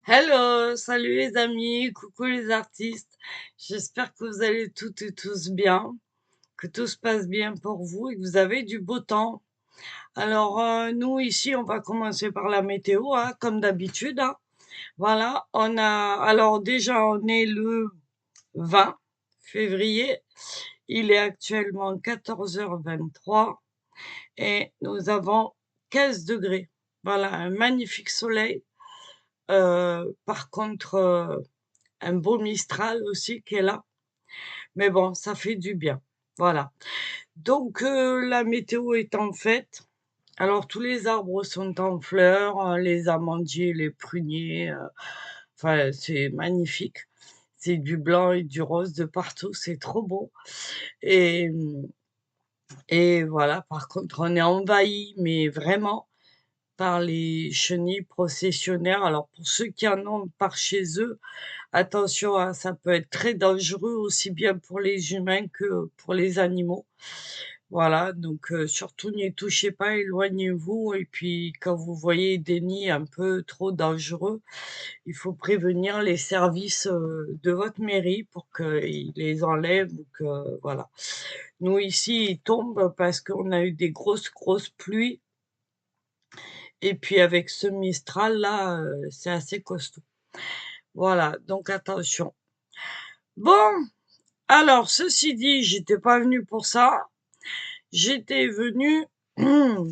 Hello, salut les amis, coucou les artistes. J'espère que vous allez toutes et tous bien, que tout se passe bien pour vous et que vous avez du beau temps. Alors, nous ici, on va commencer par la météo, hein, comme d'habitude, hein. Voilà, alors déjà, on est le 20 février. Il est actuellement 14h23 et nous avons 15 degrés. Voilà, un magnifique soleil. Par contre, un beau Mistral aussi qui est là. Mais bon, ça fait du bien. Voilà. Donc, la météo est en fait. Alors, tous les arbres sont en fleurs, hein, les amandiers, les pruniers. Enfin, c'est magnifique. C'est du blanc et du rose de partout. C'est trop beau. Et, et voilà. Par contre, on est envahi, mais vraiment, par les chenilles processionnaires. Alors, pour ceux qui en ont par chez eux, attention, hein, ça peut être très dangereux aussi bien pour les humains que pour les animaux. Voilà, donc surtout n'y touchez pas, éloignez-vous et puis quand vous voyez des nids un peu trop dangereux, il faut prévenir les services, de votre mairie pour qu'ils les enlèvent ou que voilà. Nous ici, ils tombent parce qu'on a eu des grosses pluies et puis avec ce Mistral là, c'est assez costaud. Voilà, donc attention. Bon, alors, ceci dit, j'étais pas venue pour ça. J'étais venue. On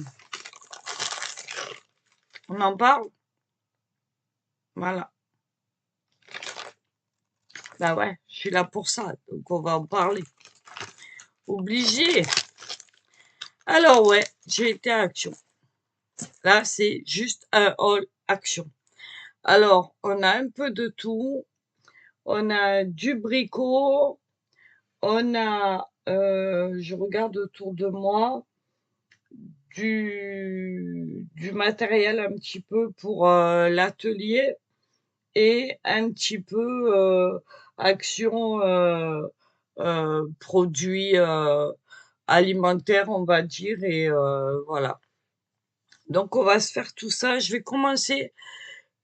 en parle? Voilà. Bah ouais, je suis là pour ça, donc on va en parler. Obligé. Alors ouais, j'ai été à Action. Là, c'est juste un hall Action. Alors, on a un peu de tout. On a du bricot. On a, je regarde autour de moi, du matériel un petit peu pour l'atelier. Et un petit peu action produits alimentaires, on va dire, et voilà. Donc, on va se faire tout ça. Je vais commencer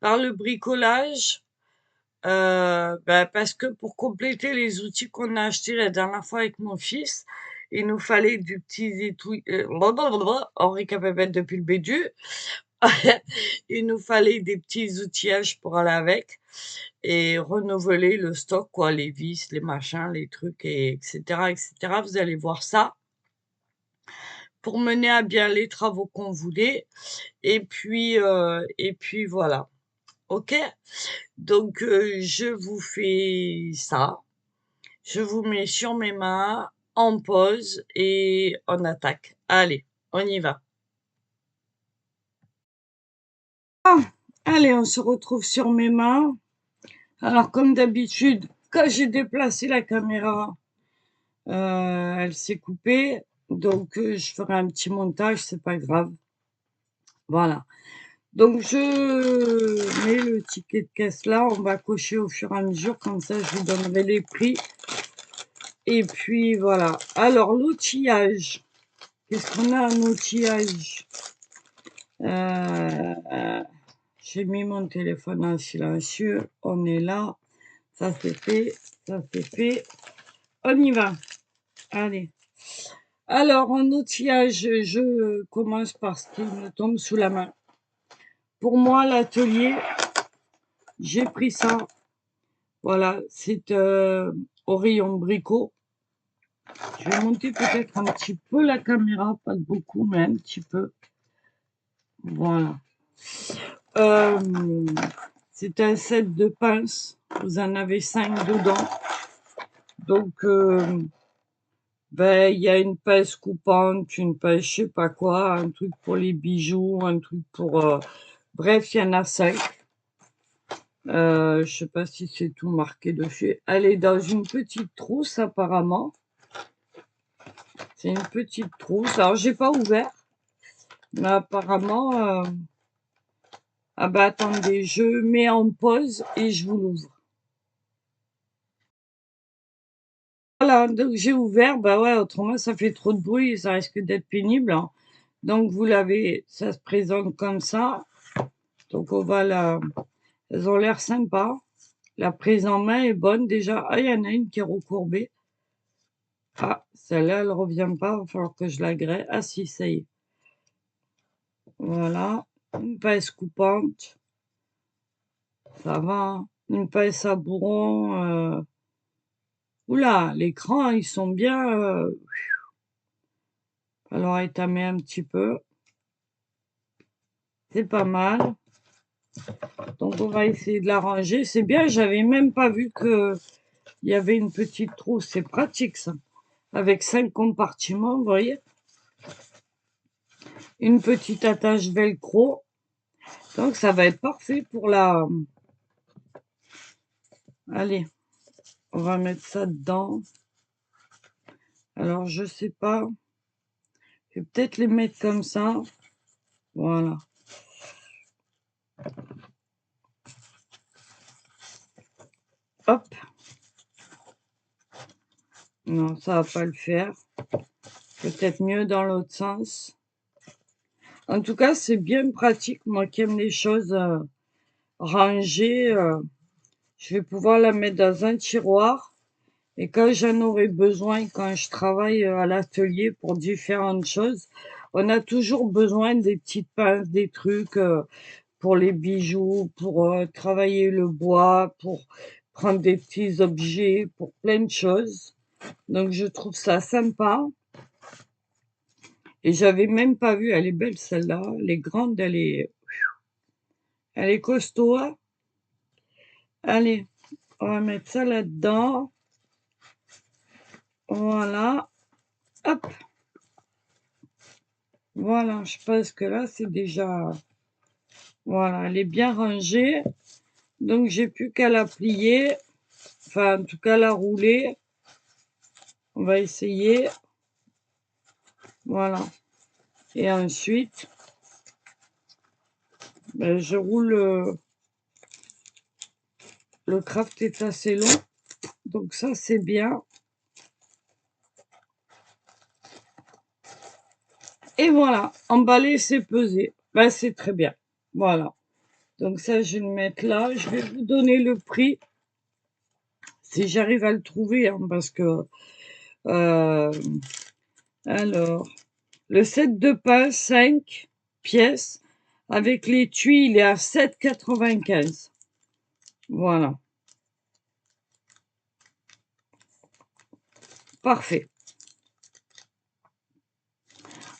par le bricolage. Parce que pour compléter les outils qu'on a achetés la dernière fois avec mon fils, il nous fallait du petit étui, on récapitule depuis le début. Il nous fallait des petits outillages pour aller avec et renouveler le stock, quoi, les vis, les machins, les trucs, et etc., etc. Vous allez voir ça pour mener à bien les travaux qu'on voulait. Et puis voilà. OK? Donc, je vous fais ça. Je vous mets sur mes mains, en pause et on attaque. Allez, on y va. Ah, allez, on se retrouve sur mes mains. Alors, comme d'habitude, quand j'ai déplacé la caméra, elle s'est coupée. Donc, je ferai un petit montage, c'est pas grave. Voilà. Donc, je mets le ticket de caisse là. On va cocher au fur et à mesure. Comme ça, je vous donnerai les prix. Et puis, voilà. Alors, l'outillage. Qu'est-ce qu'on a en outillage? J'ai mis mon téléphone en silencieux. On est là. Ça, c'est fait. Ça, c'est fait. On y va. Allez. Alors, en outillage, je commence par ce qui me tombe sous la main. Pour moi, l'atelier, j'ai pris ça. Voilà, c'est au rayon bricot. Je vais monter peut-être un petit peu la caméra, pas beaucoup, mais un petit peu. Voilà. Euh, c'est un set de pinces. Vous en avez 5 dedans. Donc, il y a une pince coupante, une pince je sais pas quoi, un truc pour les bijoux, un truc pour... bref, il y en a 5. Je sais pas si c'est tout marqué dessus. Elle est dans une petite trousse apparemment. C'est une petite trousse. Alors, j'ai pas ouvert. Mais apparemment... Ah bah attendez, je mets en pause et je vous l'ouvre. Voilà, donc j'ai ouvert. Bah ouais, autrement ça fait trop de bruit et ça risque d'être pénible, hein. Donc vous l'avez, ça se présente comme ça. Donc on va Elles ont l'air sympas. La prise en main est bonne déjà. Ah, il y en a une qui est recourbée. Ah, celle-là, elle revient pas. Il va falloir que je la graie. Ah si, ça y est. Voilà. Une pince coupante. Ça va, hein. Une pince à bourron. Oula, l'écran, ils sont bien... Alors, étamer un petit peu. C'est pas mal. Donc, on va essayer de la ranger. C'est bien, j'avais même pas vu que il y avait une petite trousse. C'est pratique, ça. Avec 5 compartiments, vous voyez. Une petite attache velcro. Donc, ça va être parfait pour la... Allez, on va mettre ça dedans. Alors, je sais pas. Je vais peut-être les mettre comme ça. Voilà. Hop. Non, ça va pas le faire. Peut-être mieux dans l'autre sens. En tout cas, c'est bien pratique. Moi qui aime les choses rangées, je vais pouvoir la mettre dans un tiroir. Et quand j'en aurai besoin, quand je travaille à l'atelier pour différentes choses, on a toujours besoin des petites pinces, des trucs pour les bijoux, pour travailler le bois, pour prendre des petits objets, pour plein de choses. Donc je trouve ça sympa. Et j'avais même pas vu, elle est belle celle-là, elle est grande, elle est costaud, hein. Allez, on va mettre ça là-dedans. Voilà, hop. Voilà, je pense que là, c'est déjà... Voilà, elle est bien rangée. Donc, j'ai plus qu'à la plier. Enfin, en tout cas, la rouler. On va essayer. Voilà. Et ensuite, ben, je roule... Le craft est assez long. Donc, ça, c'est bien. Et voilà, emballer, c'est peser. Ben, c'est très bien. Voilà. Donc ça, je vais le mettre là. Je vais vous donner le prix, si j'arrive à le trouver, hein, parce que... alors, le set de pain, 5 pièces, avec l'étui, il est à 7,95. Voilà. Parfait.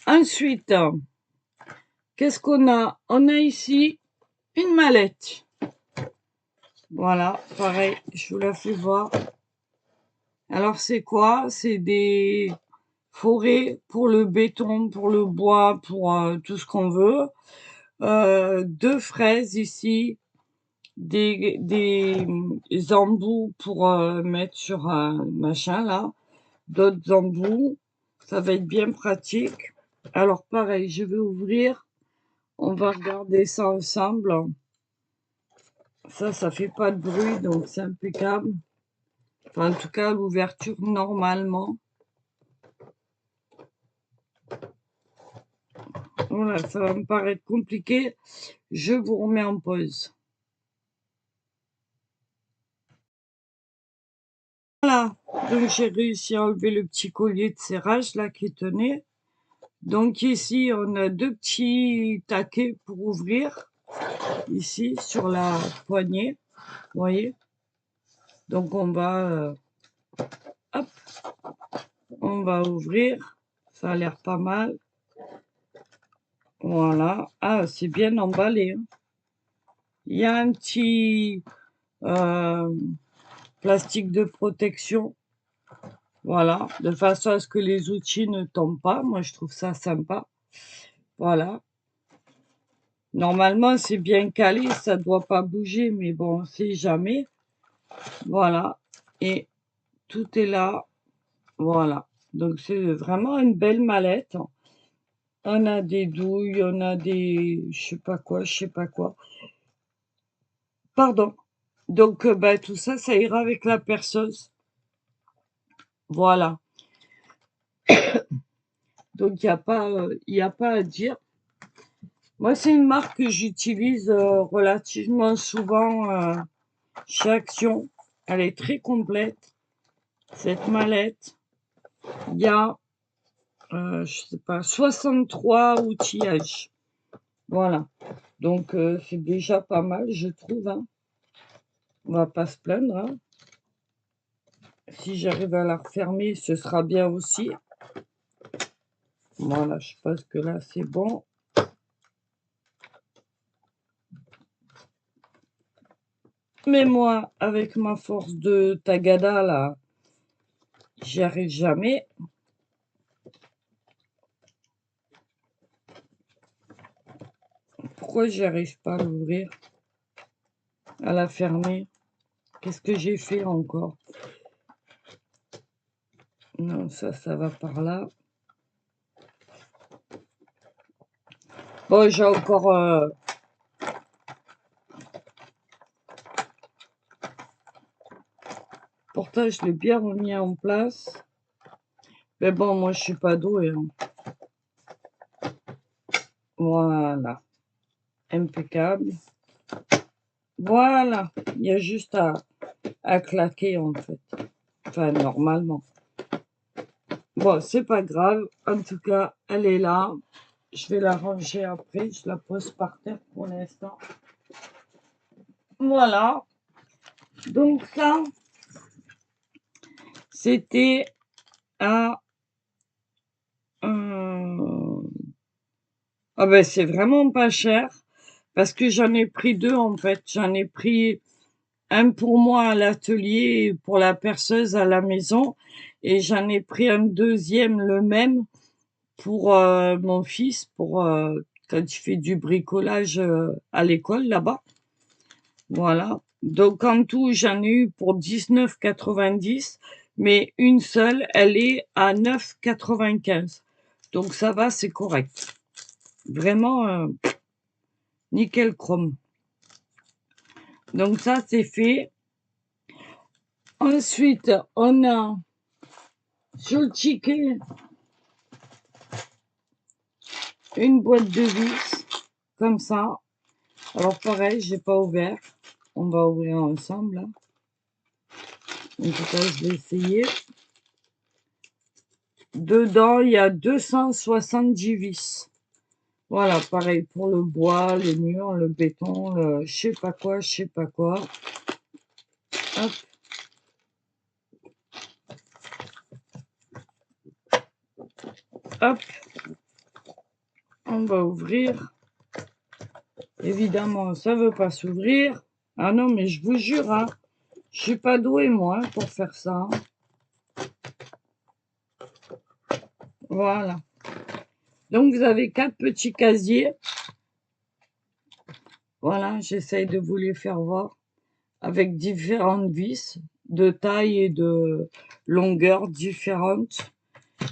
Ensuite, qu'est-ce qu'on a? On a ici une mallette. Voilà, pareil, je vous la fais voir. Alors, c'est quoi? C'est des forêts pour le béton, pour le bois, pour tout ce qu'on veut. 2 fraises ici, des embouts pour mettre sur un machin là, d'autres embouts. Ça va être bien pratique. Alors, pareil, je vais ouvrir. On va regarder ça ensemble. Ça fait pas de bruit, donc c'est impeccable. Enfin, en tout cas, l'ouverture, normalement. Voilà, ça va me paraître compliqué. Je vous remets en pause. Voilà, donc j'ai réussi à enlever le petit collier de serrage là qui tenait. Donc ici, on a 2 petits taquets pour ouvrir, ici sur la poignée, vous voyez. Donc on va, hop, on va ouvrir. Ça a l'air pas mal. Voilà. Ah, c'est bien emballé, hein. Il y a un petit plastique de protection. Voilà, de façon à ce que les outils ne tombent pas. Moi, je trouve ça sympa. Voilà. Normalement, c'est bien calé, ça ne doit pas bouger, mais bon, on sait jamais. Voilà. Et tout est là. Voilà. Donc, c'est vraiment une belle mallette. On a des douilles, on a des... je sais pas quoi, je sais pas quoi. Pardon. Donc, ben, tout ça, ça ira avec la perceuse. Voilà. Donc, il n'y a pas à dire. Moi, c'est une marque que j'utilise relativement souvent chez Action. Elle est très complète. Cette mallette, il y a, je sais pas, 63 outillages. Voilà. Donc, c'est déjà pas mal, je trouve. Hein. On va pas se plaindre. Hein. Si j'arrive à la refermer, ce sera bien aussi. Voilà, je pense que là, c'est bon. Mais moi, avec ma force de tagada, là, j'y arrive jamais. Pourquoi j'y arrive pas à l'ouvrir, à la fermer? Qu'est-ce que j'ai fait encore? Non, ça va par là. Bon, j'ai encore... Pourtant, je l'ai bien remis en place. Mais bon, moi, je suis pas douée. Hein. Voilà. Impeccable. Voilà. Il y a juste à claquer, en fait. Enfin, normalement. Bon, c'est pas grave. En tout cas, elle est là. Je vais la ranger après. Je la pose par terre pour l'instant. Voilà. Donc ça, c'était à... Ah ben, c'est vraiment pas cher. Parce que j'en ai pris deux, en fait. J'en ai pris un pour moi à l'atelier et pour la perceuse à la maison. Et j'en ai pris un deuxième, le même, pour mon fils, pour quand il fait du bricolage à l'école là-bas. Voilà. Donc en tout, j'en ai eu pour 19,90, mais une seule, elle est à 9,95. Donc ça va, c'est correct. Vraiment nickel chrome. Donc ça, c'est fait. Ensuite, on a sur le ticket une boîte de vis, comme ça. Alors pareil, j'ai pas ouvert. On va ouvrir ensemble. Là. En tout cas, je vais essayer. Dedans, il y a 270 vis. Voilà, pareil pour le bois, les murs, le béton, le je sais pas quoi, je sais pas quoi. Hop. Hop. On va ouvrir. Évidemment, ça veut pas s'ouvrir. Ah non, mais je vous jure, hein, je suis pas douée, moi, pour faire ça. Voilà. Donc, vous avez 4 petits casiers. Voilà, j'essaye de vous les faire voir. Avec différentes vis de taille et de longueur différentes.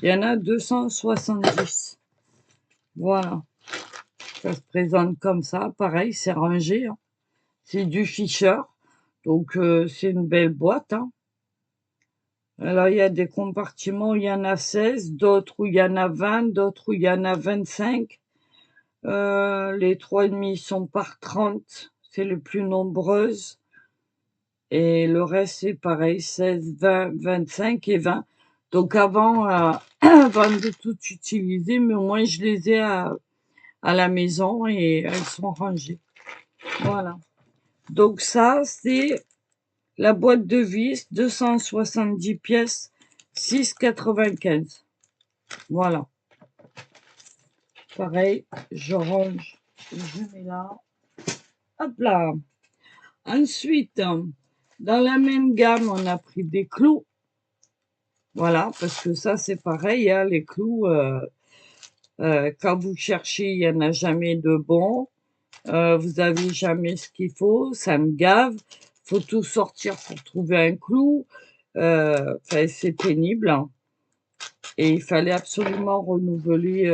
Il y en a 270. Voilà. Ça se présente comme ça. Pareil, c'est rangé. Hein. C'est du Fisher. Donc, c'est une belle boîte. Hein. Alors, il y a des compartiments où il y en a 16, d'autres où il y en a 20, d'autres où il y en a 25. Les 3,5 sont par 30. C'est les plus nombreuses. Et le reste, c'est pareil, 16, 20, 25 et 20. Donc avant, avant de tout utiliser, mais au moins je les ai à la maison et elles sont rangées. Voilà. Donc ça, c'est la boîte de vis, 270 pièces, 6,95. Voilà. Pareil, je range, je mets là. Hop là. Ensuite, dans la même gamme, on a pris des clous. Voilà, parce que ça, c'est pareil, hein, les clous, quand vous cherchez, il n'y en a jamais de bons. Vous avez jamais ce qu'il faut, ça me gave. Faut tout sortir pour trouver un clou. Enfin, c'est pénible. Hein. Et il fallait absolument renouveler.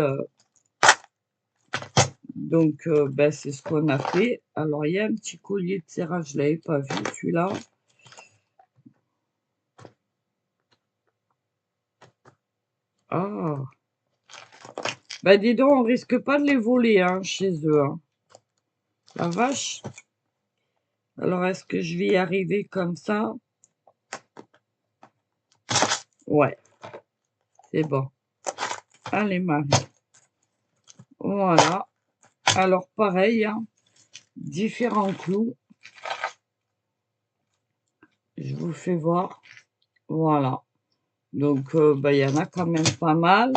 Donc, ben, c'est ce qu'on a fait. Alors, il y a un petit collier de serrage, je ne l'avais pas vu, celui-là. Ah, Bah, dis donc, on risque pas de les voler, hein, chez eux, hein. La vache. Alors, est-ce que je vais y arriver comme ça? Ouais, c'est bon. Allez, Marie. Voilà. Alors, pareil, hein, différents clous. Je vous fais voir. Voilà. Donc, bah, il y en a quand même pas mal.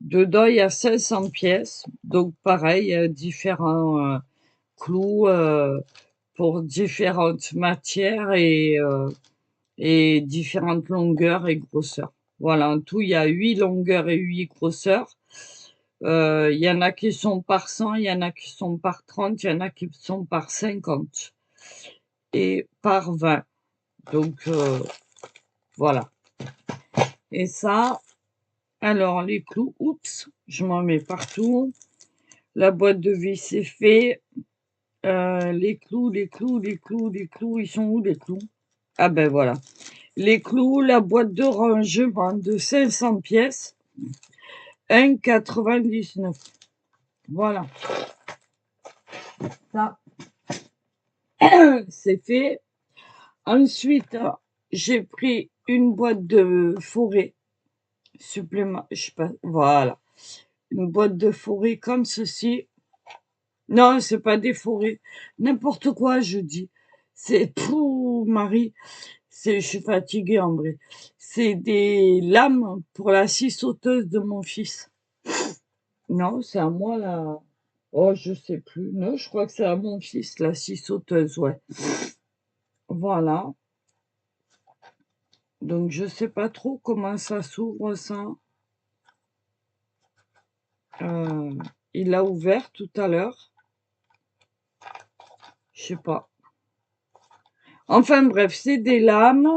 Dedans, il y a 500 pièces. Donc, pareil, différents clous pour différentes matières et différentes longueurs et grosseurs. Voilà, en tout, il y a 8 longueurs et 8 grosseurs. Il y en a qui sont par 100, il y en a qui sont par 30, il y en a qui sont par 50 et par 20. Donc, voilà. Et ça, alors les clous, oups, je m'en mets partout. La boîte de vis, c'est fait. Les clous, ils sont où les clous? Ah ben voilà. Les clous, la boîte de rangement de 500 pièces, 1,99. Voilà, ça, c'est fait. Ensuite, j'ai pris une boîte de forêt supplémentaire. Je sais pas, voilà. Une boîte de forêt comme ceci. Non, c'est pas des forêts. N'importe quoi, je dis. C'est pour Marie. Je suis fatiguée en vrai. C'est des lames pour la scie sauteuse de mon fils. Non, c'est à moi là. Oh, je sais plus. Non, je crois que c'est à mon fils, la scie sauteuse, ouais. Voilà. Donc, je sais pas trop comment ça s'ouvre, ça. Il l'a ouvert tout à l'heure. Je sais pas. Enfin bref, c'est des lames.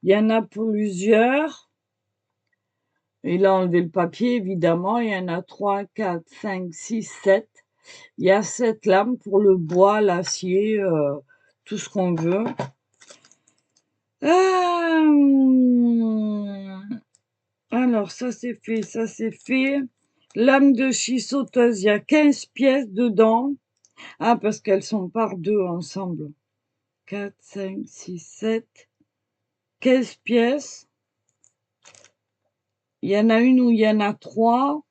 Il y en a plusieurs. Il a enlevé le papier, évidemment. Il y en a 3, 4, 5, 6, 7. Il y a 7 lames pour le bois, l'acier, tout ce qu'on veut. Alors, ça c'est fait, ça c'est fait. Lame de scie sauteuse, il y a 15 pièces dedans. Ah, parce qu'elles sont par deux ensemble. 4, 5, 6, 7. 15 pièces. Il y en a une où il y en a 3.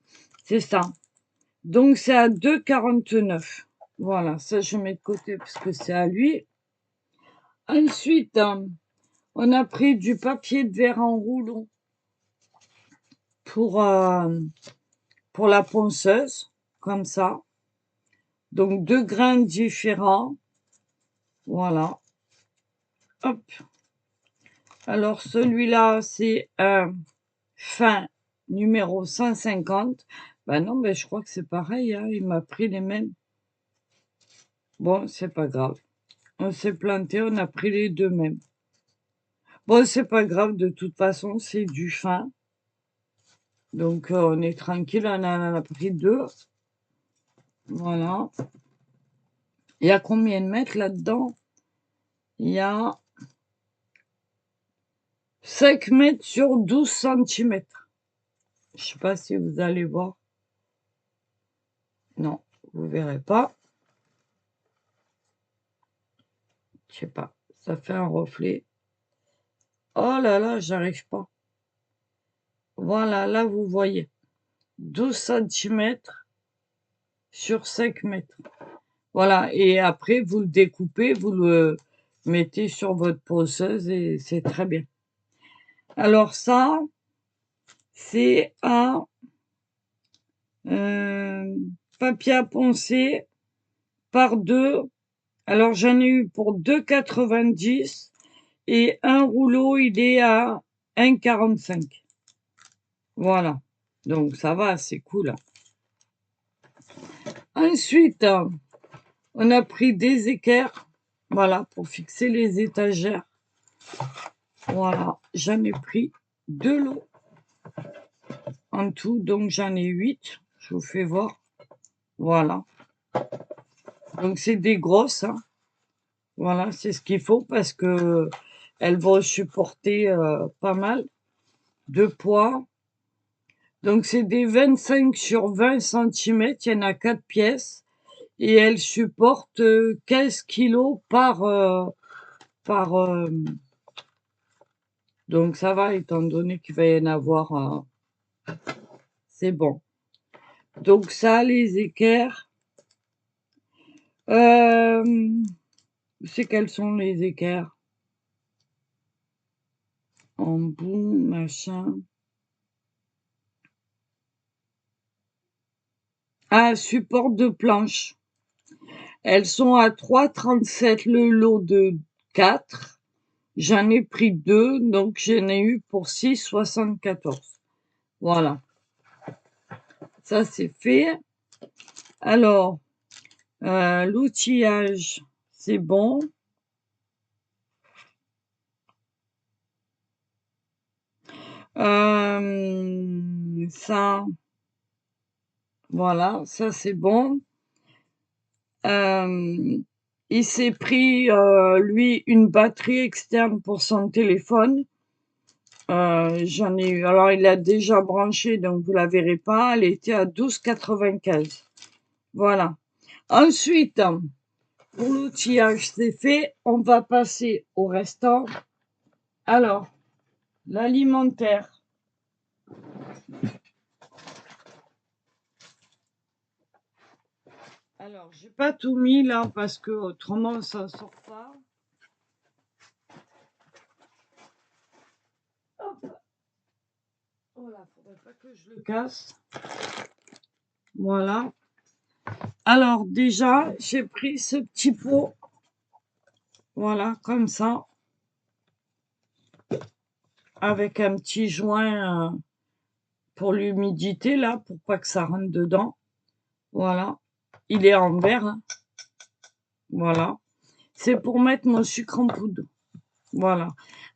C'est ça. Donc, c'est à 2,49. Voilà, ça je mets de côté parce que c'est à lui. Ensuite, on a pris du papier de verre en rouleau pour la ponceuse, comme ça. Donc, 2 grains différents. Voilà. Hop. Alors, celui-là, c'est un fin numéro 150. Ben non, ben je crois que c'est pareil, hein, il m'a pris les mêmes. Bon, c'est pas grave. On s'est planté, on a pris les deux mêmes. Bon, c'est pas grave, de toute façon, c'est du fin. Donc, on est tranquille, on en a pris 2. Voilà. Il y a combien de mètres là-dedans? Il y a 5 mètres sur 12 centimètres. Je sais pas si vous allez voir. Non, vous verrez pas. Je sais pas, ça fait un reflet. Oh là là, j'arrive pas. Voilà, là, vous voyez. 12 centimètres sur 5 mètres. Voilà, et après, vous le découpez, vous le mettez sur votre ponceuse et c'est très bien. Alors ça, c'est un papier à poncer par 2. Alors j'en ai eu pour 2,90 et un rouleau, il est à 1,45. Voilà, donc ça va, c'est cool. Ensuite, on a pris des équerres, voilà, pour fixer les étagères. Voilà, j'en ai pris 2 lots en tout, donc j'en ai 8. Je vous fais voir. Voilà. Donc c'est des grosses, hein. Voilà, c'est ce qu'il faut parce que elles vont supporter pas mal de poids. Donc c'est des 25 sur 20 centimètres, il y en a 4 pièces et elles supportent 15 kilos par donc ça va étant donné qu'il va y en avoir, c'est bon. Donc ça, les équerres. C'est quels sont les équerres? En bout, machin. Ah, support de planche. Elles sont à 3,37 le lot de 4. J'en ai pris 2, donc j'en ai eu pour 6,74. Voilà. Ça, c'est fait. Alors, l'outillage, c'est bon. Ça, voilà, ça c'est bon. Il s'est pris, lui, une batterie externe pour son téléphone. J'en ai eu. Alors, il l'a déjà branché, donc vous la verrez pas. Elle était à 12,95. Voilà. Ensuite, pour l'outillage, c'est fait. On va passer au restant. Alors, l'alimentaire. Alors, j'ai pas tout mis là parce que autrement ça sort pas. Hop. Oh là, faudrait pas que je le casse. Voilà. Alors déjà, j'ai pris ce petit pot. Voilà, comme ça. Avec un petit joint pour l'humidité là, pour pas que ça rentre dedans. Voilà. Il est en verre, hein. Voilà. C'est pour mettre mon sucre en poudre. Voilà.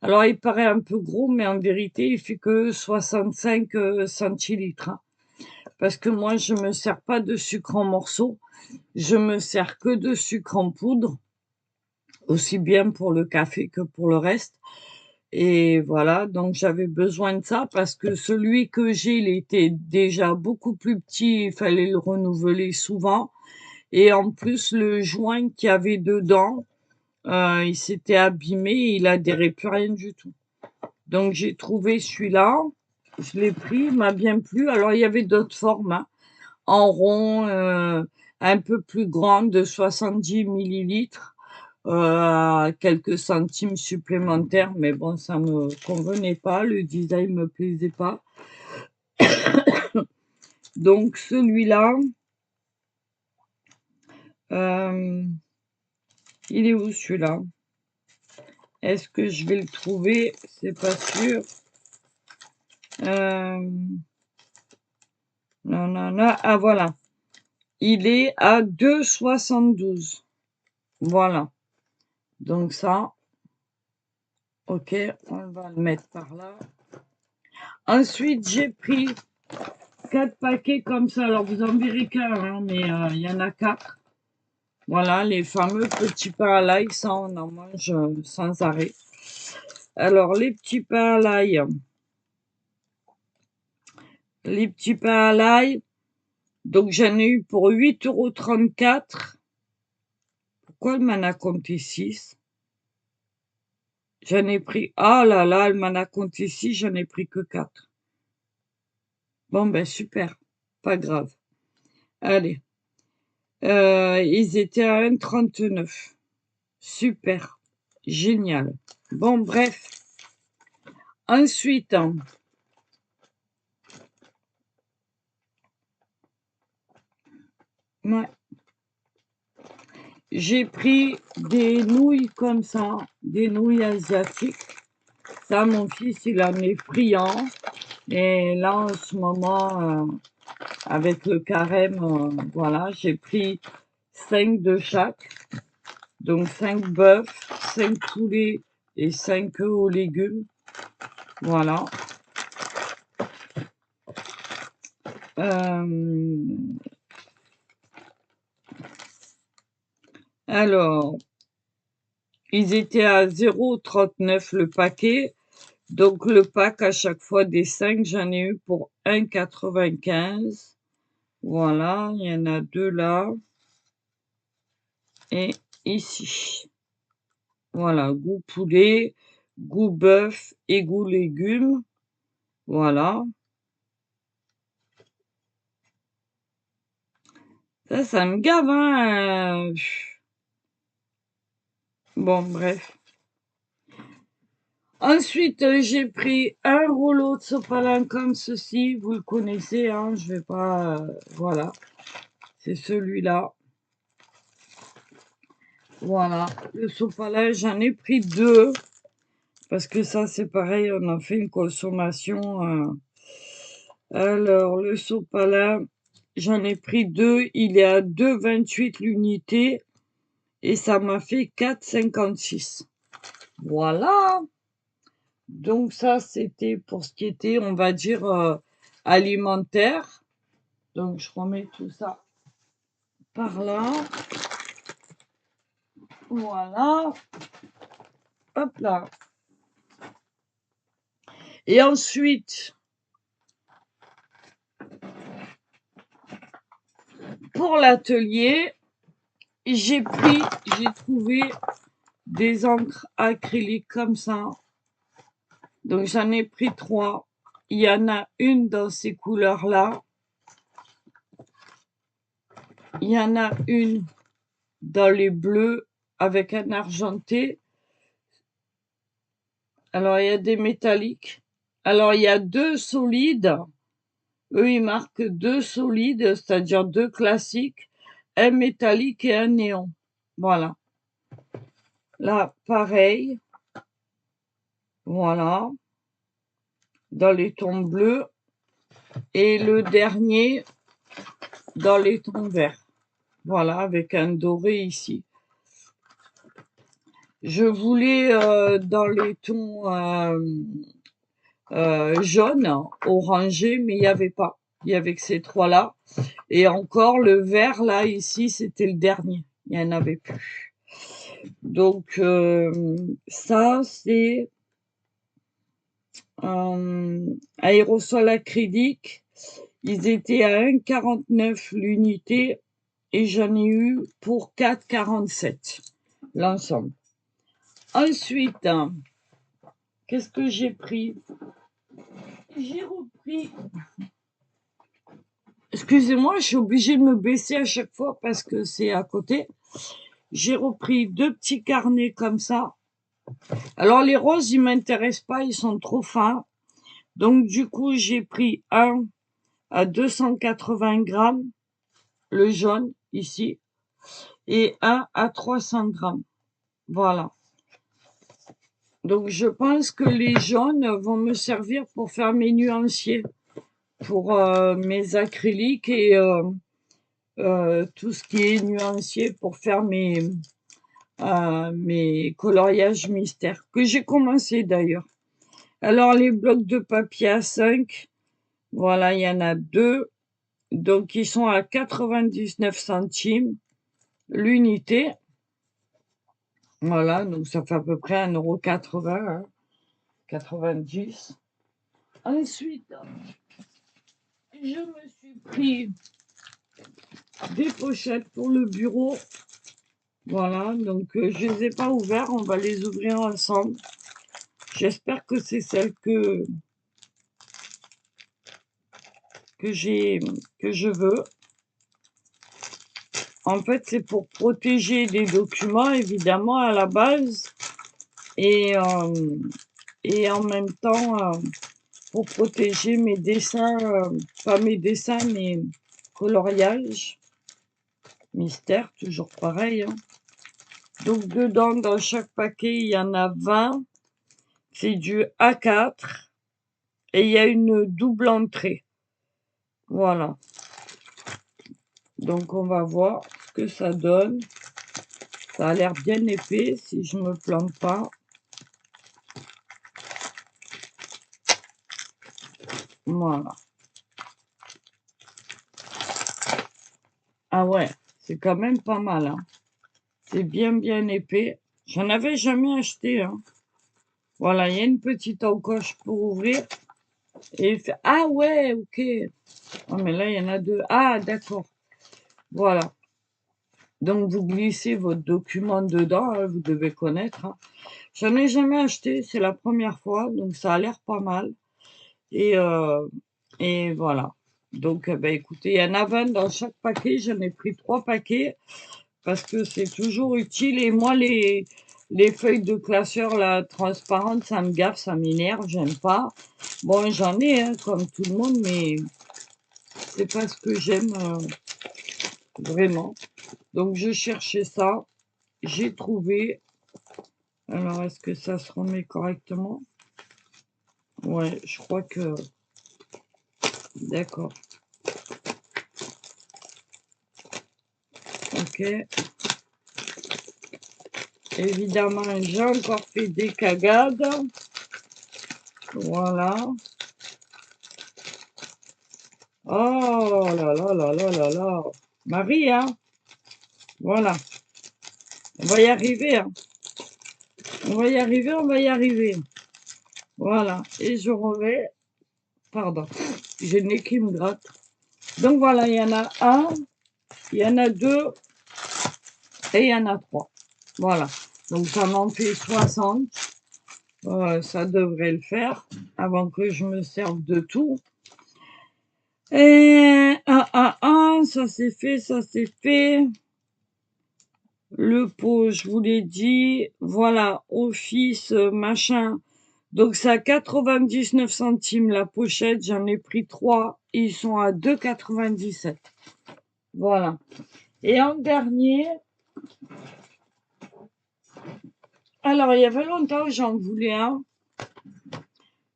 Alors, il paraît un peu gros, mais en vérité, il fait que 65 centilitres, hein. Parce que moi, je me sers pas de sucre en morceaux. Je me sers que de sucre en poudre, aussi bien pour le café que pour le reste. Et voilà, donc j'avais besoin de ça parce que celui que j'ai, il était déjà beaucoup plus petit, il fallait le renouveler souvent. Et en plus, le joint qu'il y avait dedans, il s'était abîmé, il adhérait plus rien du tout. Donc j'ai trouvé celui-là, je l'ai pris, il m'a bien plu. Alors il y avait d'autres formes, hein, en rond, un peu plus grande, de 70 millilitres, à quelques centimes supplémentaires, mais bon, ça me convenait pas, le design me plaisait pas. Donc celui-là, il est où celui-là? Est-ce que je vais le trouver? C'est pas sûr. Non, non, non. Ah, voilà. Il est à 2,72. Voilà. Donc ça, ok, on va le mettre par là. Ensuite, j'ai pris 4 paquets comme ça. Alors, vous en verrez qu'un, hein, mais il y en a 4. Voilà, les fameux petits pains à l'ail, ça, on en mange sans arrêt. Alors, les petits pains à l'ail. Les petits pains à l'ail. Donc, j'en ai eu pour 8,34 €. Pourquoi elle m'en a compté 6? J'en ai pris... Ah là là, elle m'en a compté 6, j'en ai pris que 4. Bon, ben super. Pas grave. Allez. Ils étaient à 1,39. Super. Génial. Bon, bref. Ensuite, ouais, j'ai pris des nouilles comme ça, des nouilles asiatiques. Ça, mon fils, il en est friand. Et là, en ce moment, avec le carême, voilà, j'ai pris 5 de chaque. Donc 5 bœufs, 5 poulets et 5 œufs aux légumes. Voilà. Alors, ils étaient à 0,39 le paquet. Donc le pack à chaque fois des 5, j'en ai eu pour 1,95. Voilà, il y en a 2 là et ici. Voilà, goût poulet, goût bœuf et goût légumes. Voilà. Ça me gave, hein. Bon, bref. Ensuite, j'ai pris un rouleau de sopalin comme ceci. Vous le connaissez, hein. Je vais pas... voilà. C'est celui-là. Voilà. Le sopalin, j'en ai pris 2. Parce que ça, c'est pareil, on en fait une consommation. Alors, le sopalin, j'en ai pris 2. Il est à 2,28 l'unité. Et ça m'a fait 4,56. Voilà. Donc ça, c'était pour ce qui était, on va dire, alimentaire. Donc je remets tout ça par là. Voilà. Hop là. Et ensuite, pour l'atelier, j'ai trouvé des encres acryliques comme ça. Donc j'en ai pris 3. Il y en a une dans ces couleurs-là. Il y en a une dans les bleus avec un argenté. Alors, il y a des métalliques. Alors, il y a 2 solides. Eux, ils marquent 2 solides, c'est-à-dire 2 classiques, un métallique et un néon. Voilà. Là, pareil. Voilà. Dans les tons bleus. Et le dernier, dans les tons verts. Voilà, avec un doré ici. Je voulais dans les tons jaunes, orangés, mais il n'y avait pas. Il y avait que ces 3-là. Et encore, le vert, là, ici, c'était le dernier. Il n'y en avait plus. Donc, ça, c'est aérosol acrylique. Ils étaient à 1,49 l'unité et j'en ai eu pour 4,47 l'ensemble. Ensuite, qu'est-ce que j'ai pris? J'ai repris... Excusez-moi, je suis obligée de me baisser à chaque fois parce que c'est à côté. J'ai repris 2 petits carnets comme ça. Alors les roses, ils m'intéressent pas, ils sont trop fins. Donc du coup, j'ai pris un à 280 grammes, le jaune ici, et un à 300 grammes. Voilà. Donc je pense que les jaunes vont me servir pour faire mes nuanciers, pour mes acryliques et tout ce qui est nuancier pour faire mes coloriages mystères, que j'ai commencé d'ailleurs. Alors les blocs de papier A5, voilà, il y en a 2. Donc ils sont à 99 centimes l'unité. Voilà, donc ça fait à peu près 1,80 €, hein, 90. Ensuite, je me suis pris des pochettes pour le bureau. Voilà, donc je les ai pas ouverts, on va les ouvrir ensemble. J'espère que c'est celle que je veux. En fait, c'est pour protéger des documents, évidemment, à la base. Et en même temps, pour protéger mes dessins, pas mes dessins, mes coloriages. Mystère, toujours pareil, hein. Donc, dedans, dans chaque paquet, il y en a 20. C'est du A4. Et il y a une double entrée. Voilà. Donc, on va voir ce que ça donne. Ça a l'air bien épais, si je me plante pas. Voilà. Ah ouais, c'est quand même pas mal, hein. C'est bien épais. J'en avais jamais acheté, hein. Voilà, il y a une petite encoche pour ouvrir et ah ouais, OK. Ah mais là, il y en a 2. Ah d'accord, voilà. Donc vous glissez votre document dedans, hein, vous devez connaître, hein. J'en ai jamais acheté, c'est la première fois, donc ça a l'air pas mal et heu et voilà. Donc bah, écoutez, il y en a 20 dans chaque paquet, j'en ai pris 3 paquets parce que c'est toujours utile et moi les feuilles de classeur là, transparentes, ça me gaffe, ça m'énerve, j'aime pas. Bon, j'en ai, hein, comme tout le monde, mais c'est pas ce que j'aime, vraiment. Donc je cherchais ça, j'ai trouvé. Alors est-ce que ça se remet correctement? Ouais, je crois que d'accord. OK. Évidemment, j'ai encore fait des cagades. Voilà. Oh là là là là là là. Marie, hein? Voilà. On va y arriver, hein. On va y arriver, on va y arriver. Voilà. Et je remets. Pardon. J'ai le nez qui me gratte. Donc voilà, il y en a un, il y en a deux et il y en a trois. Voilà. Donc ça m'en fait 60. Ça devrait le faire avant que je me serve de tout. Et ça c'est fait, ça c'est fait. Le pot, je vous l'ai dit. Voilà, office, machin. Donc c'est à 99 centimes la pochette. J'en ai pris 3. Ils sont à 2,97. Voilà. Et en dernier, alors il y avait longtemps que j'en voulais un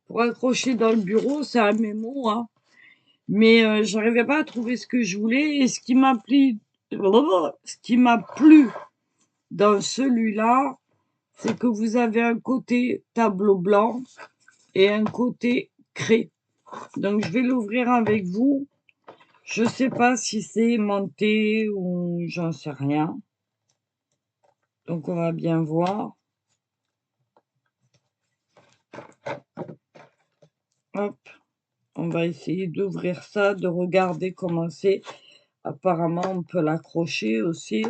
pour accrocher dans le bureau. C'est un mémo, hein. Mais j'arrivais pas à trouver ce que je voulais. Et ce qui m'a plu dans celui-là, c'est que vous avez un côté tableau blanc et un côté craie. Donc je vais l'ouvrir avec vous. Je sais pas si c'est aimanté ou j'en sais rien. Donc on va bien voir. Hop, on va essayer d'ouvrir ça, de regarder comment c'est. Apparemment, on peut l'accrocher aussi.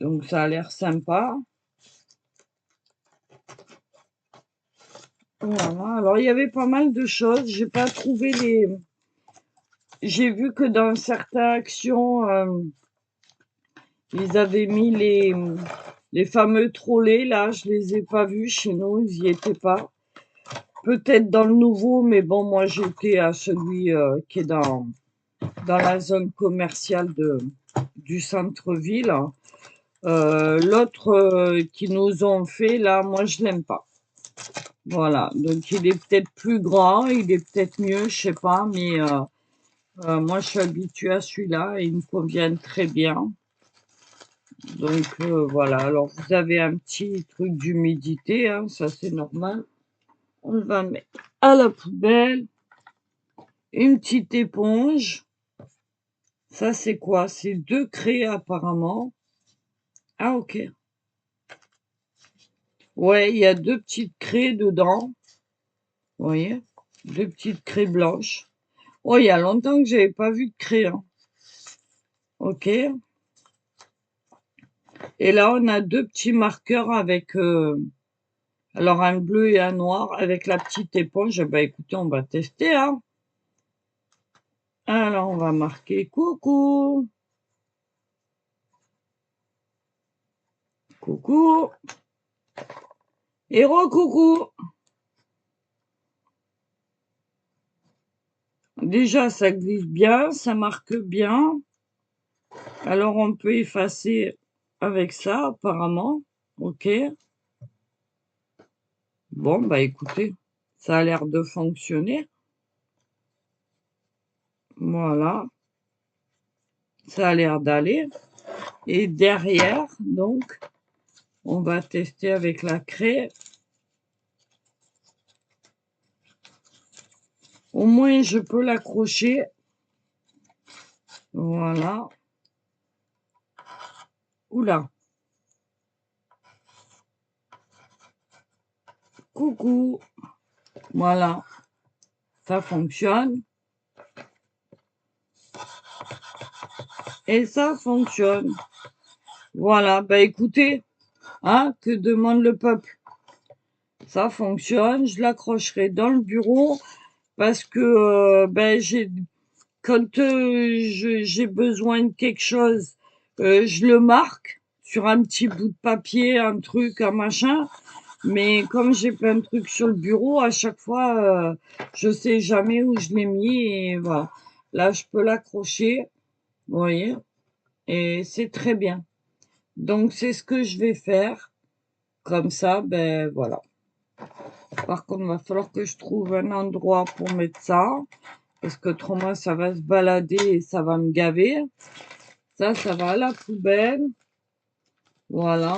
Donc ça a l'air sympa. Voilà. Alors il y avait pas mal de choses. J'ai pas trouvé les. J'ai vu que dans certaines actions, ils avaient mis les fameux trolley. Là, je les ai pas vus chez nous. Ils y étaient pas. Peut-être dans le nouveau, mais bon, moi j'étais à celui qui est dans la zone commerciale du centre-ville. L'autre qu'ils nous ont fait, là, moi je l'aime pas. Voilà, donc il est peut-être plus grand, il est peut-être mieux, je sais pas, mais moi je suis habituée à celui-là, il me convient très bien. Donc voilà, alors vous avez un petit truc d'humidité, hein, ça c'est normal. On va mettre à la poubelle. Une petite éponge. Ça c'est quoi? C'est 2 craies apparemment. Ah OK. Ouais, il y a 2 petites craies dedans. Vous voyez? 2 petites craies blanches. Oh, il y a longtemps que j'avais pas vu de craie, hein. OK. Et là, on a 2 petits marqueurs avec, alors un bleu et un noir avec la petite éponge. Bah, écoutez, on va tester, hein. Alors, on va marquer coucou. Coucou. Et re-coucou. Déjà, ça glisse bien, ça marque bien. Alors, on peut effacer avec ça, apparemment. OK. Bon, bah écoutez, ça a l'air de fonctionner. Voilà. Ça a l'air d'aller. Et derrière, donc, on va tester avec la craie. Au moins, je peux l'accrocher. Voilà. Oula. coucou. Voilà, ça fonctionne. Et ça fonctionne. Voilà, bah écoutez, hein, que demande le peuple? Ça fonctionne, je l'accrocherai dans le bureau parce que ben quand j'ai besoin de quelque chose, je le marque sur un petit bout de papier, un truc, un machin. Mais comme j'ai plein de trucs sur le bureau, à chaque fois, je sais jamais où je l'ai mis et voilà. Là, je peux l'accrocher, vous voyez, et c'est très bien. Donc, c'est ce que je vais faire. Comme ça, ben voilà. Par contre, il va falloir que je trouve un endroit pour mettre ça, parce qu'autrement, ça va se balader et ça va me gaver. Ça va à la poubelle. Voilà.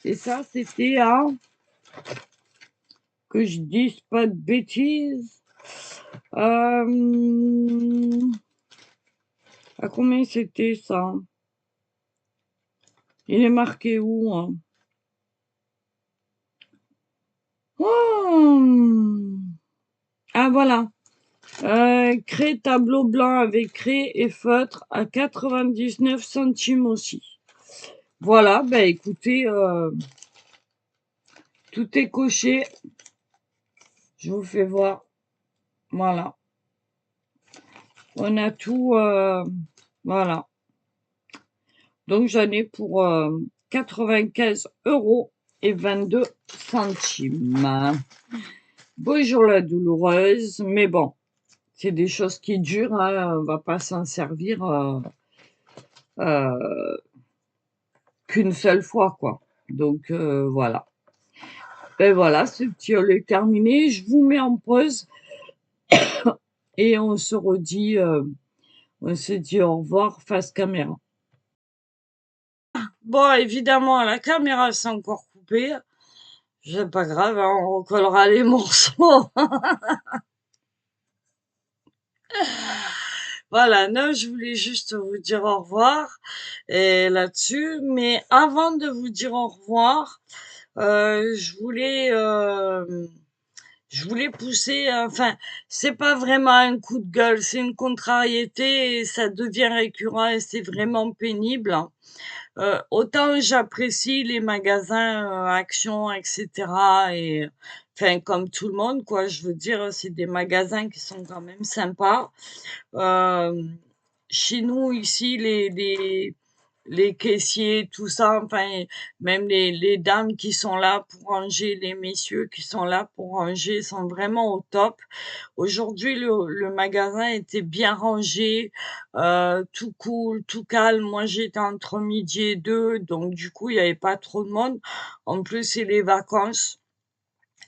Et ça, c'était à, que je dise pas de bêtises, à combien c'était ça? Il est marqué où, hein? Oh, ah, voilà. Craie tableau blanc avec craie et feutre à 99 centimes aussi. Voilà, ben écoutez, tout est coché. Je vous fais voir. Voilà. On a tout, voilà. Donc j'en ai pour 95,22 €. Bonjour la douloureuse, mais bon, c'est des choses qui durent, hein, on va pas s'en servir qu'une seule fois, quoi. Donc voilà. Ben voilà, ce petit haul est terminé. Je vous mets en pause et on se dit au revoir face caméra. Bon, évidemment, la caméra s'est encore coupée. C'est pas grave, hein, on recollera les morceaux. Voilà, non, je voulais juste vous dire au revoir et là-dessus. Mais avant de vous dire au revoir, euh, je voulais, euh, je voulais pousser, enfin, c'est pas vraiment un coup de gueule, c'est une contrariété et ça devient récurrent et c'est vraiment pénible. Autant j'apprécie les magasins Action, etc. Et enfin, comme tout le monde, quoi, je veux dire, c'est des magasins qui sont quand même sympas. Euh, Chez nous, ici, les caissiers, tout ça, enfin, même les dames qui sont là pour ranger, les messieurs qui sont là pour ranger, sont vraiment au top. Aujourd'hui, le magasin était bien rangé, tout cool, tout calme. Moi, j'étais entre midi et deux, donc du coup, il n'y avait pas trop de monde. En plus, c'est les vacances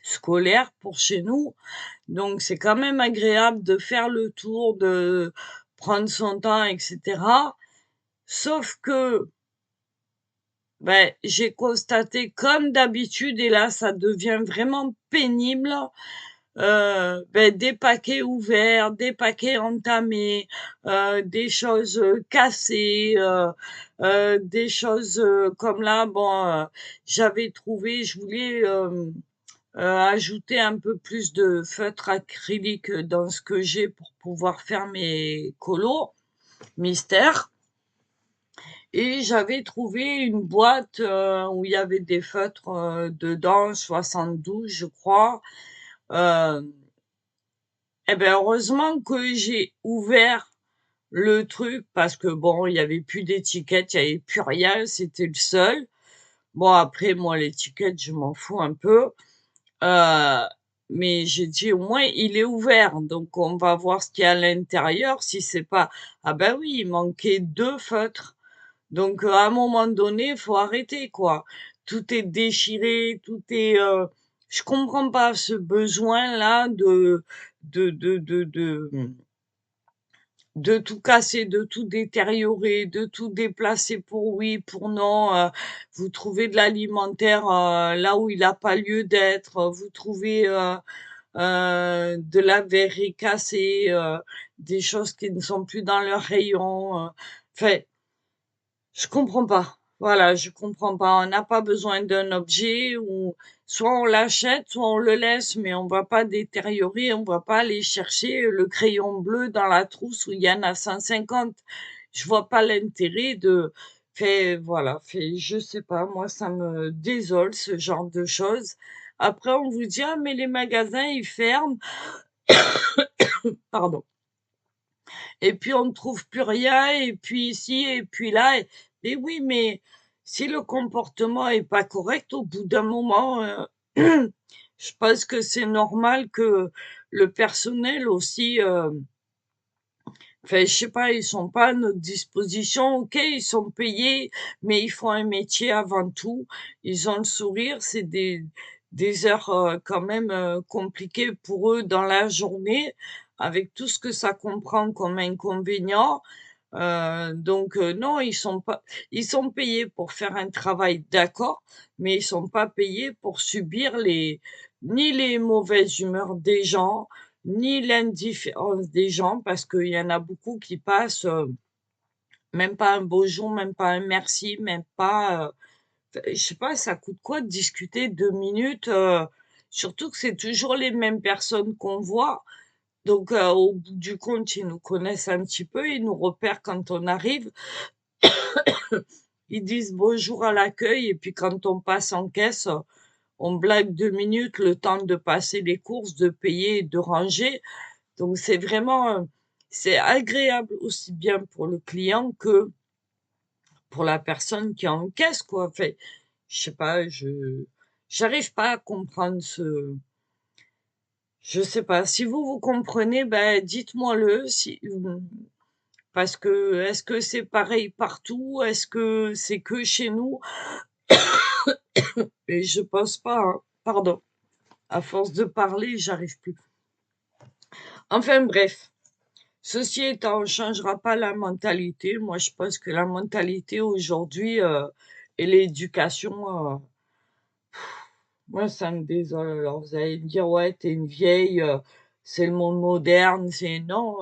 scolaires pour chez nous. Donc, c'est quand même agréable de faire le tour, de prendre son temps, etc. Sauf que, ben, j'ai constaté comme d'habitude, et là, ça devient vraiment pénible, ben, des paquets ouverts, des paquets entamés, des choses cassées, des choses comme là, bon, j'avais trouvé, je voulais ajouter un peu plus de feutre acrylique dans ce que j'ai pour pouvoir faire mes colos mystères. Et j'avais trouvé une boîte où il y avait des feutres dedans, 72, je crois. Euh, Eh ben heureusement que j'ai ouvert le truc parce que bon, il y avait plus d'étiquette, il y avait plus rien, c'était le seul. Bon après moi l'étiquette, je m'en fous un peu. Euh, mais j'ai dit au moins il est ouvert, donc on va voir ce qu'il y a à l'intérieur. Si c'est pas, ah ben oui, il manquait deux feutres. Donc à un moment donné, il faut arrêter quoi. Tout est déchiré, tout est. Je comprends pas ce besoin là de de tout casser, de tout détériorer, de tout déplacer pour oui, pour non. Vous trouvez de l'alimentaire là où il n'a pas lieu d'être. Vous trouvez de la verrerie cassée, des choses qui ne sont plus dans leur rayon. Enfin, je comprends pas. Voilà, je comprends pas. On n'a pas besoin d'un objet ou soit on l'achète, soit on le laisse, mais on va pas détériorer, on va pas aller chercher le crayon bleu dans la trousse où il y en a 150. Je vois pas l'intérêt de voilà, je sais pas, moi ça me désole ce genre de choses. Après on vous dit: «Ah mais les magasins ils ferment», pardon. Et puis on ne trouve plus rien, et puis ici, et puis là. Et oui, mais si le comportement est pas correct, au bout d'un moment, je pense que c'est normal que le personnel aussi, enfin, je sais pas, ils sont pas à notre disposition. OK, ils sont payés, mais ils font un métier avant tout. Ils ont le sourire, c'est des heures, quand même, compliquées pour eux dans la journée, avec tout ce que ça comprend comme inconvénient. Donc non, ils sont payés pour faire un travail, d'accord, mais ils sont pas payés pour subir ni les mauvaises humeurs des gens, ni l'indifférence des gens, parce qu'il y en a beaucoup qui passent, même pas un bonjour, même pas un merci, même pas, je sais pas, ça coûte quoi de discuter 2 minutes, surtout que c'est toujours les mêmes personnes qu'on voit. Donc au bout du compte, ils nous connaissent un petit peu, ils nous repèrent quand on arrive. Ils disent bonjour à l'accueil, et puis quand on passe en caisse, on blague 2 minutes, le temps de passer les courses, de payer et de ranger. Donc c'est vraiment, c'est agréable aussi bien pour le client que pour la personne qui est en caisse, quoi. Enfin, je sais pas, j'arrive pas à comprendre je sais pas. Si vous comprenez, ben dites-moi-le, si, parce que est-ce que c'est pareil partout? Est-ce que c'est que chez nous? Et je pense pas, hein. Pardon. À force de parler, j'arrive plus. Enfin bref, ceci étant, on changera pas la mentalité. Moi, je pense que la mentalité aujourd'hui, et l'éducation, moi, ça me désole. Alors, vous allez me dire, ouais, t'es une vieille, c'est le monde moderne. C'est non,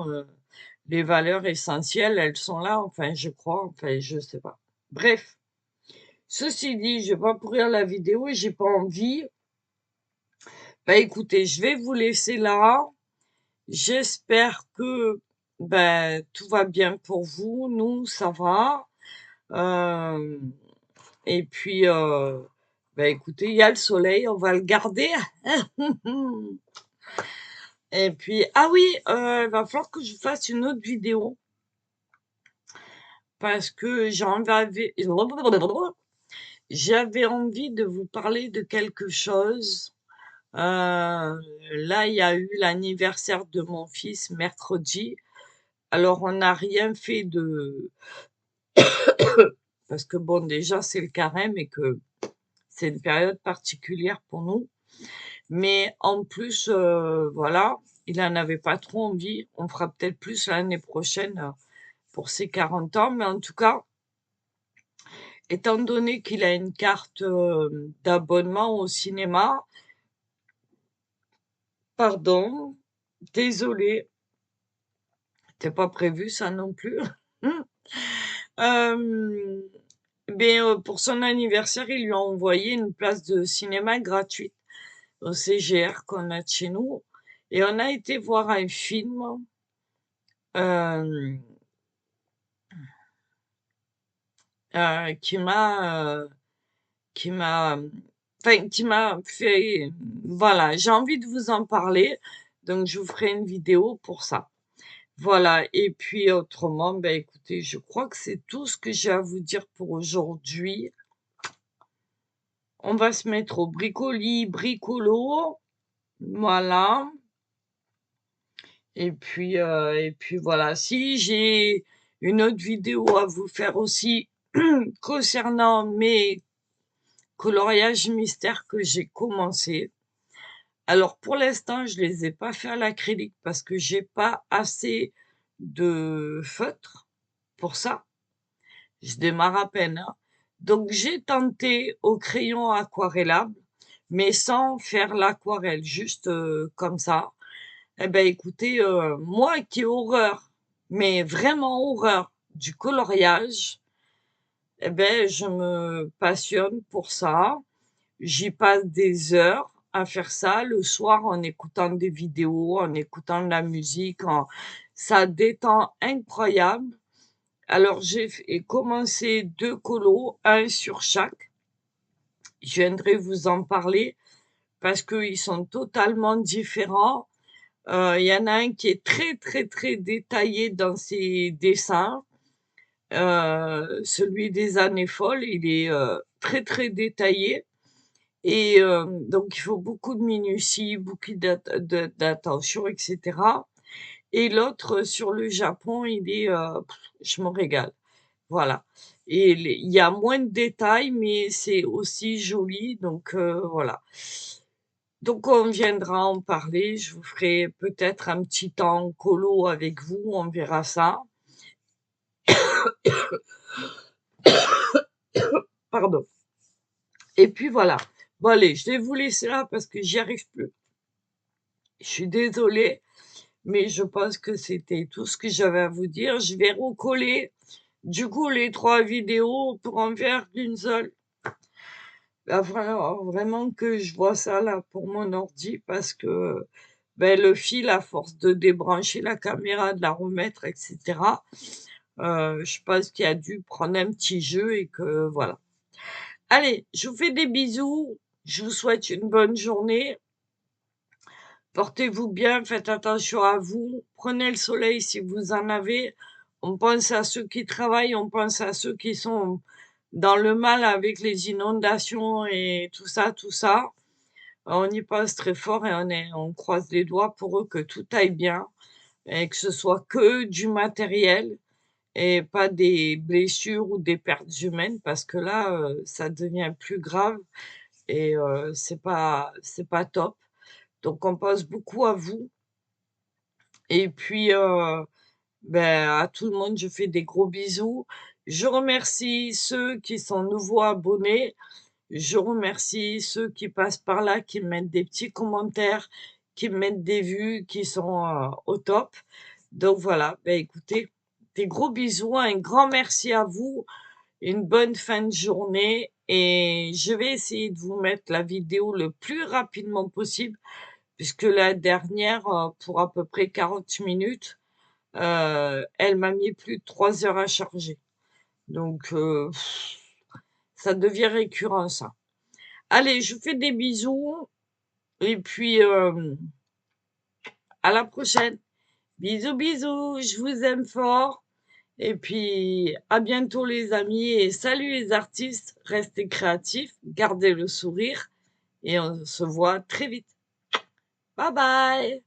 les valeurs essentielles, elles sont là. Enfin, je crois. Enfin, je sais pas. Bref, ceci dit, je vais pas pourrir la vidéo et j'ai pas envie. Bah écoutez, je vais vous laisser là. J'espère que tout va bien pour vous. Nous, ça va. Euh, et puis, écoutez, il y a le soleil, on va le garder. Et puis, ah oui, il va falloir que je fasse une autre vidéo parce que j'avais envie de vous parler de quelque chose. Là, il y a eu l'anniversaire de mon fils mercredi. Alors, on n'a rien fait de parce que bon, déjà, c'est le carême et que c'est une période particulière pour nous. Mais en plus, voilà, il en avait pas trop envie. On fera peut-être plus l'année prochaine, pour ses 40 ans. Mais en tout cas, étant donné qu'il a une carte, d'abonnement au cinéma, pardon, désolée, c'était pas prévu ça non plus. Hem, pour son anniversaire, ils lui ont envoyé une place de cinéma gratuite au CGR qu'on a de chez nous, et on a été voir un film, hem, qui m'a, qui m'a fait, voilà, j'ai envie de vous en parler, donc je vous ferai une vidéo pour ça. Voilà, et puis autrement, écoutez, je crois que c'est tout ce que j'ai à vous dire pour aujourd'hui. On va se mettre au bricoli bricolo, voilà. Et puis voilà. Si j'ai une autre vidéo à vous faire aussi concernant mes coloriages mystères que j'ai commencé. Alors pour l'instant, je les ai pas fait à l'acrylique parce que j'ai pas assez de feutre pour ça. Je démarre à peine, hein. Donc j'ai tenté au crayon aquarellable, mais sans faire l'aquarelle, juste comme ça. Eh ben écoutez, moi qui ai horreur, mais vraiment horreur du coloriage, et beh, je me passionne pour ça. J'y passe des heures à faire ça le soir en écoutant des vidéos, en écoutant de la musique, en ça détend incroyable. Alors commencé 2 colos, un sur chaque. Je viendrai vous en parler parce qu'ils sont totalement différents. Il y en a un qui est très, très, très détaillé dans ses dessins. Celui des années folles, il est, très, très détaillé et donc il faut beaucoup de minutie, beaucoup d'attention et cetera et l'autre, sur le Japon, il est, je me régale. Voilà et il y a moins de détails, mais c'est aussi joli donc voilà. Donc on viendra en parler, je vous ferai peut-être un petit temps colo avec vous, on verra ça. Pardon. Et puis voilà. Bon allez, je vais vous laisser là parce que j'y arrive plus. Je suis désolée, mais je pense que c'était tout ce que j'avais à vous dire. Je vais recoller du coup les 3 vidéos pour en faire d'une seule. Va falloir vraiment que je vois ça là pour mon ordi parce que, beh, le fil à force de débrancher la caméra, de la remettre et cetera, je pense qu'il a dû prendre un petit jeu et que voilà. Allez, je vous fais des bisous, je vous souhaite une bonne journée. Portez-vous bien, faites attention à vous, prenez le soleil si vous en avez. On pense à ceux qui travaillent, on pense à ceux qui sont dans le mal avec les inondations et tout ça, tout ça. On y pense très fort et on croise les doigts pour eux que tout aille bien et que ce soit que du matériel et pas des blessures ou des pertes humaines parce que là, ça devient plus grave et c'est pas top. Donc on pense beaucoup à vous et puis, ben, à tout le monde, je fais des gros bisous. Je remercie ceux qui sont nouveaux abonnés. Je remercie ceux qui passent par là, qui me mettent des petits commentaires, qui me mettent des vues, qui sont, au top. Donc voilà, ben écoutez, des gros bisous, un grand merci à vous, une bonne fin de journée et je vais essayer de vous mettre la vidéo le plus rapidement possible puisque la dernière, pour à peu près 40 minutes, elle m'a mis plus de 3 heures à charger. Donc ça devient récurrent ça. Allez, je vous fais des bisous et puis, à la prochaine. Bisous, bisous, je vous aime fort et puis à bientôt les amis et salut les artistes, restez créatifs, gardez le sourire et on se voit très vite. Bye bye.